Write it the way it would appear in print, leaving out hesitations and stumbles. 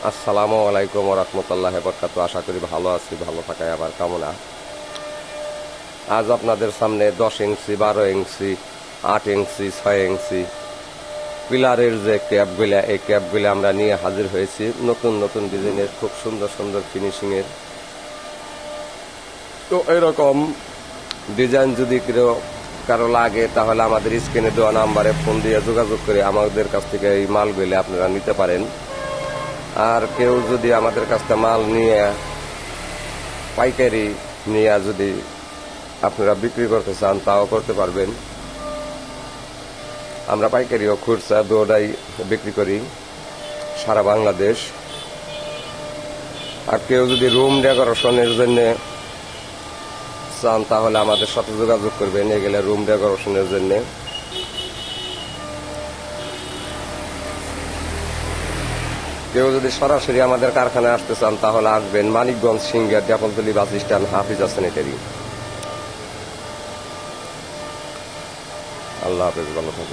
আসসালামু আলাইকুম ওয়া রাহমাতুল্লাহি ওয়া বারাকাতুহু। আশা করি ভালো আছি, ভালো থাকাই আমার কামনা। আজ আপনাদের সামনে 10 ইঞ্চি, 12 ইঞ্চি, 8 ইঞ্চি, 6 ইঞ্চি পিলারের যে ক্যাপগুলা, এই ক্যাপগুলা আমরা নিয়ে হাজির হয়েছি। নতুন নতুন ডিজাইনের, খুব সুন্দর সুন্দর ফিনিশিংয়ের। তো এরকম ডিজাইন যদি কারো লাগে, তাহলে আমাদের স্ক্রিনে দেওয়া নাম্বারে ফোন দিয়ে যোগাযোগ করে আমাদের কাছ থেকে এই মালগুলি আপনারা নিতে পারেন। আর কেউ যদি আমাদের কাছ থেকে মাল নিয়ে পাইকারি নিয়ে যদি আপনারা বিক্রি করতে চান, তাও করতে পারবেন। আমরা পাইকারি ও খুচরা দুটোই বিক্রি করি সারা বাংলাদেশ। আর কেউ যদি রুম ডেকোরেশনের জন্য চান, তাহলে আমাদের সাথে যোগাযোগ করবেন। এগুলো রুম ডেকোরেশনের জন্য। কেউ যদি সরাসরি আমাদের কারখানায় আসতে চান, তাহলে আসবেন মানিকগঞ্জ সিংহের ডেপলতলি বাস স্ট্যান্ড, হাফিজা স্যানিটারি। আল্লাহ হাফেজ, ভালো থাকবেন।